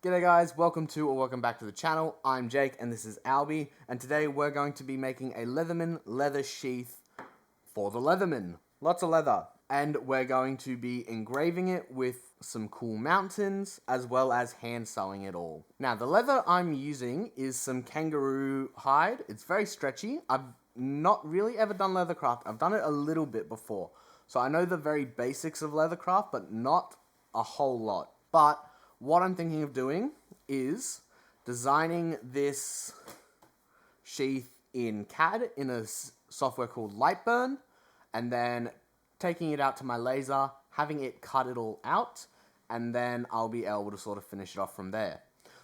G'day guys, welcome back to the channel. I'm Jake and this is Albie, and today we're going to be making a Leatherman leather sheath for the Leatherman. Lots of leather. And we're going to be engraving it with some cool mountains as well as hand sewing it all. Now the leather I'm using is some kangaroo hide. It's very stretchy. I've not really ever done Leathercraft. I've done it a little bit before. So I know the very basics of Leathercraft, but not a whole lot. But what I'm thinking of doing is designing this sheath in CAD in a software called Lightburn, and then taking it out to my laser, having it cut it all out, and then I'll be able to sort of finish it off from there.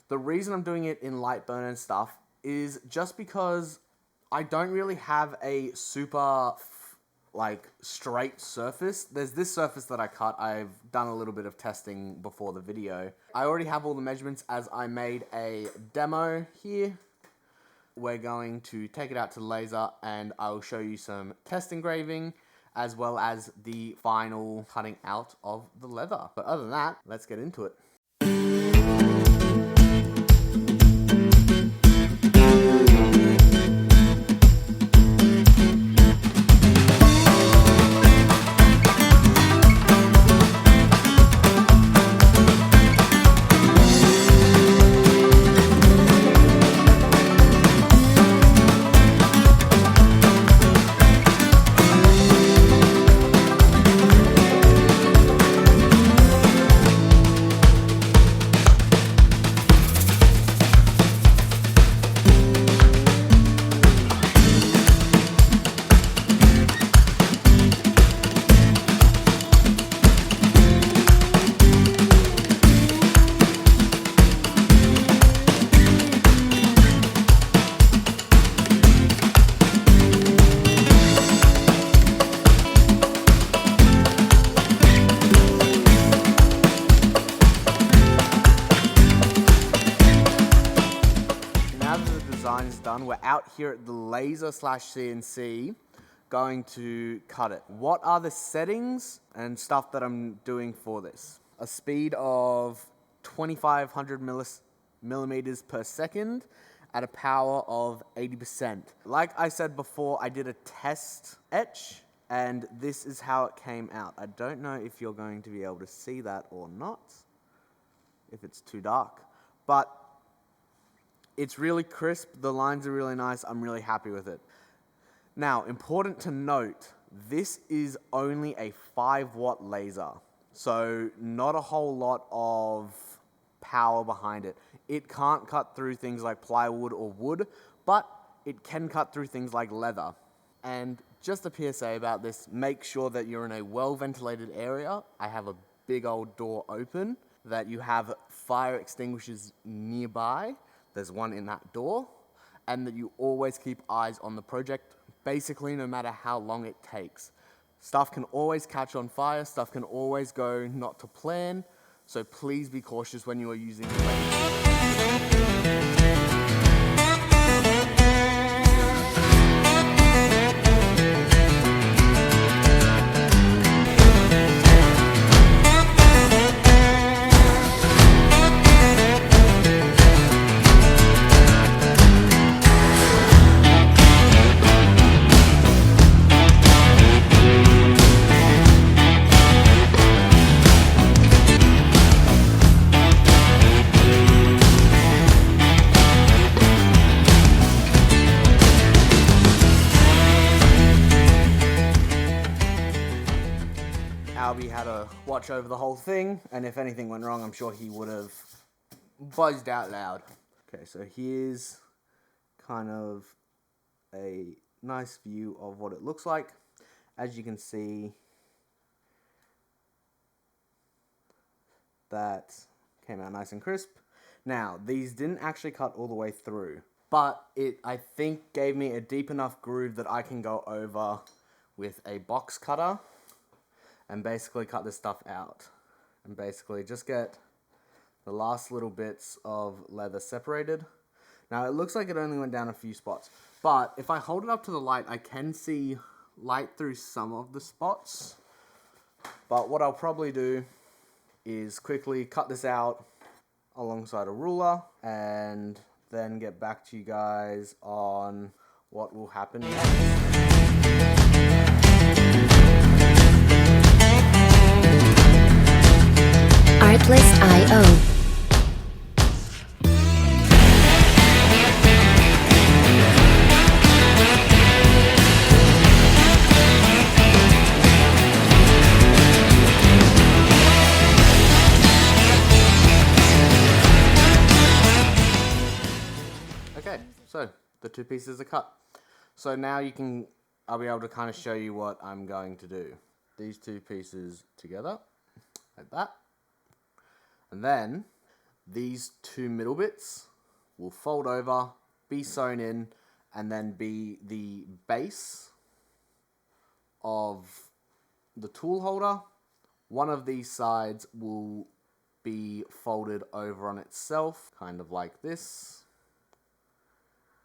The reason I'm doing it in Lightburn and stuff is just because I don't really have a super straight surface. There's this surface that I cut. I've done a little bit of testing before the video. I already have all the measurements as I made a demo here. We're going to take it out to the laser and I'll show you some test engraving as well as the final cutting out of the leather. But other than that, let's get into it. Is done. We're out here at the laser/CNC going to cut it. What are the settings and stuff that I'm doing for this? A speed of 2500 millimeters per second at a power of 80%. Like I said before, I did a test etch and this is how it came out. I don't know if you're going to be able to see that or not, if it's too dark, but it's really crisp, the lines are really nice, I'm really happy with it. Now, important to note, this is only a 5-watt laser, so not a whole lot of power behind it. It can't cut through things like plywood or wood, but it can cut through things like leather. And just a PSA about this, make sure that you're in a well-ventilated area. I have a big old door open, that you have fire extinguishers nearby. There's one in that door, and that you always keep eyes on the project, basically no matter how long it takes. Stuff can always catch on fire, stuff can always go not to plan, so please be cautious when you are using the laser. Albie had to watch over the whole thing, and if anything went wrong, I'm sure he would have buzzed out loud. Okay, so here's kind of a nice view of what it looks like. As you can see, that came out nice and crisp. Now, these didn't actually cut all the way through, but it, I think, gave me a deep enough groove that I can go over with a box cutter and basically cut this stuff out and basically just get the last little bits of leather separated. Now it looks like it only went down a few spots, but if I hold it up to the light, I can see light through some of the spots. But what I'll probably do is quickly cut this out alongside a ruler and then get back to you guys on what will happen next. Artlist.io. Okay, so the two pieces are cut. So now I'll be able to kind of show you what I'm going to do. These two pieces together, like that. And then these two middle bits will fold over, be sewn in, and then be the base of the tool holder. One of these sides will be folded over on itself, kind of like this,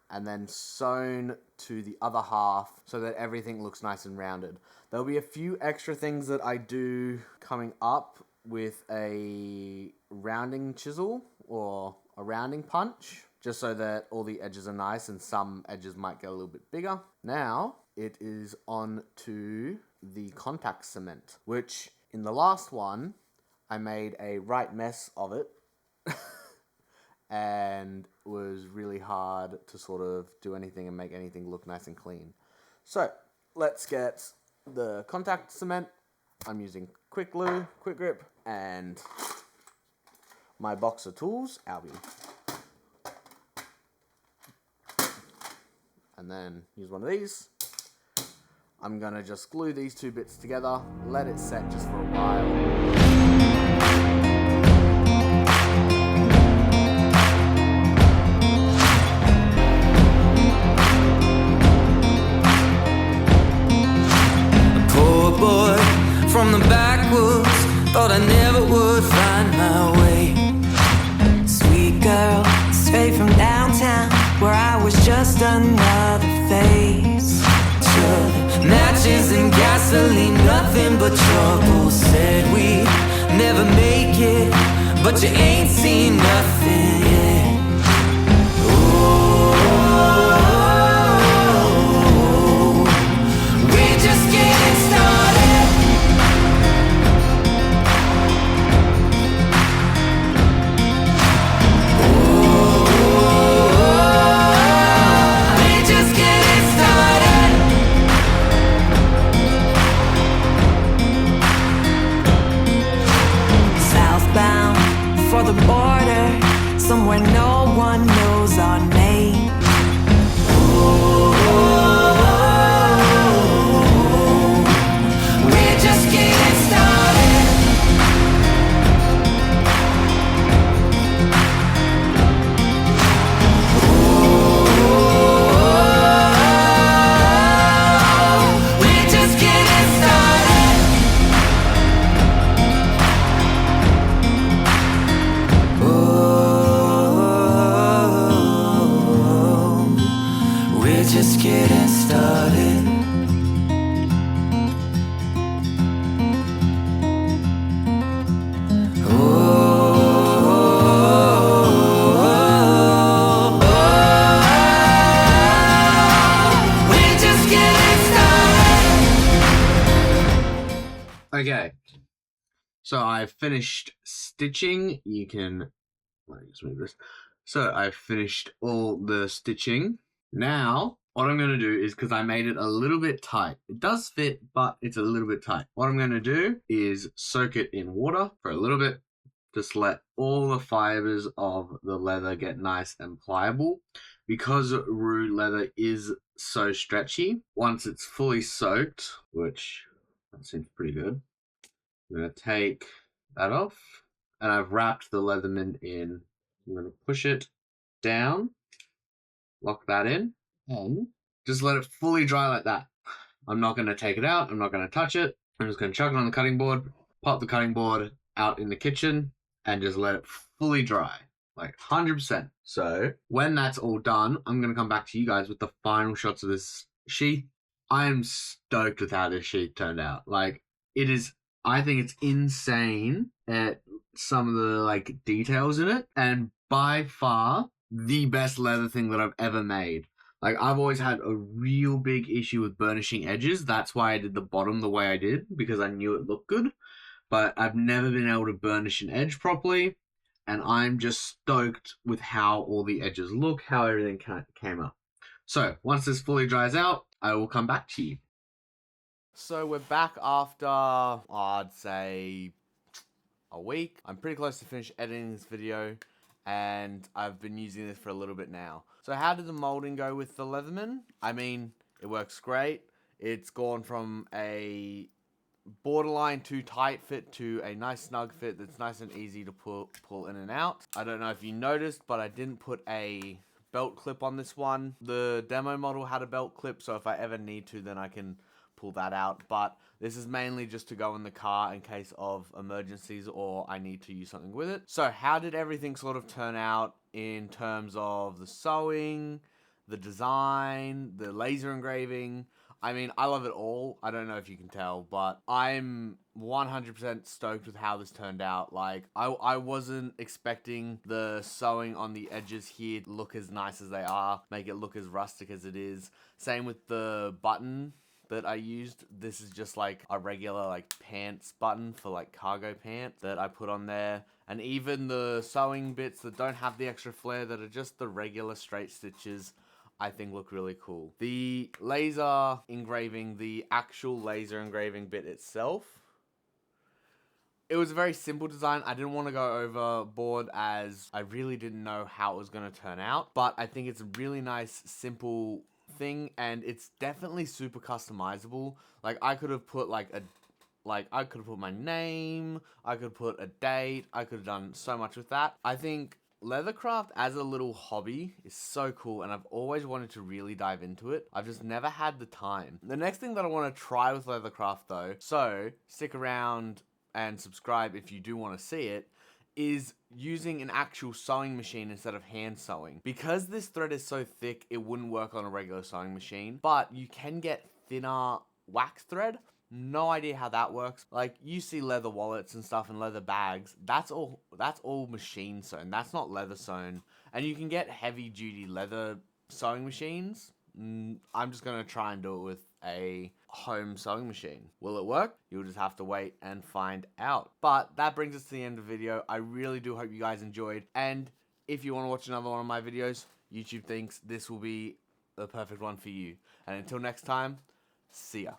and then sewn to the other half so that everything looks nice and rounded. There'll be a few extra things that I do coming up with a rounding chisel or a rounding punch, just so that all the edges are nice and some edges might get a little bit bigger. Now it is on to the contact cement, which in the last one I made a right mess of it and was really hard to sort of do anything and make anything look nice and clean. So let's get the contact cement. I'm using Quick Glue, Quick Grip, and my box of tools, Albion. And then use one of these. I'm gonna just glue these two bits together, let it set just for a while. From the backwoods, thought I never would find my way. Sweet girl, straight from downtown, where I was just another face. Matches and gasoline, nothing but trouble. Said we'd never make it, but you ain't seen nothing yet. Oh, we're just getting started. The border, somewhere no one knows our name. We're just getting started. We're just getting started. Just getting started. We're just getting started. Okay, so I've finished stitching. You can, let me just move this. So I've finished all the stitching. Now, what I'm going to do is, because I made it a little bit tight, it does fit, but it's a little bit tight. What I'm going to do is soak it in water for a little bit. Just let all the fibers of the leather get nice and pliable. Because Rue leather is so stretchy, once it's fully soaked, which that seems pretty good, I'm going to take that off. And I've wrapped the Leatherman in. I'm going to push it down, lock that in, and just let it fully dry like that. I'm not going to take it out. I'm not going to touch it. I'm just going to chuck it on the cutting board, pop the cutting board out in the kitchen, and just let it fully dry, like 100%. So when that's all done, I'm going to come back to you guys with the final shots of this sheath. I am stoked with how this sheath turned out. Like, it is, I think it's insane. some of the like details in it, and by far the best leather thing that I've ever made. Like, I've always had a real big issue with burnishing edges. That's why I did the bottom the way I did, because I knew it looked good. But I've never been able to burnish an edge properly, and I'm just stoked with how all the edges look, how everything came up. So, once this fully dries out, I will come back to you. So we're back after, I'd say, a week. I'm pretty close to finish editing this video, and I've been using this for a little bit now. So how did the molding go with the Leatherman? I mean, it works great. It's gone from a borderline too tight fit to a nice snug fit that's nice and easy to pull in and out. I don't know if you noticed, but I didn't put a belt clip on this one. The demo model had a belt clip, so if I ever need to, then I can pull that out. But this is mainly just to go in the car in case of emergencies or I need to use something with it. So how did everything sort of turn out in terms of the sewing, the design, the laser engraving? I mean, I love it all. I don't know if you can tell, but I'm 100% stoked with how this turned out. Like, I wasn't expecting the sewing on the edges here to look as nice as they are, make it look as rustic as it is. Same with the button that I used. This is just like a regular like pants button for like cargo pants that I put on there. And even the sewing bits that don't have the extra flare, that are just the regular straight stitches, I think look really cool. The laser engraving, the actual laser engraving bit itself, it was a very simple design. I didn't want to go overboard as I really didn't know how it was going to turn out. But I think it's a really nice, simple thing, and it's definitely super customizable. Like, I could have put I could have put my name, I could put a date, I could have done so much with that. I think Leathercraft as a little hobby is so cool, and I've always wanted to really dive into it. I've just never had the time. The next thing that I want to try with Leathercraft though, so stick around and subscribe if you do want to see it, is using an actual sewing machine instead of hand sewing. Because this thread is so thick, it wouldn't work on a regular sewing machine, but you can get thinner wax thread. No idea how that works. Like, you see leather wallets and stuff and leather bags. That's all machine sewn. That's not leather sewn. And you can get heavy duty leather sewing machines. I'm just going to try and do it with a home sewing machine. Will it work? You'll just have to wait and find out. But that brings us to the end of the video. I really do hope you guys enjoyed. And if you want to watch another one of my videos, YouTube thinks this will be the perfect one for you. And until next time, see ya.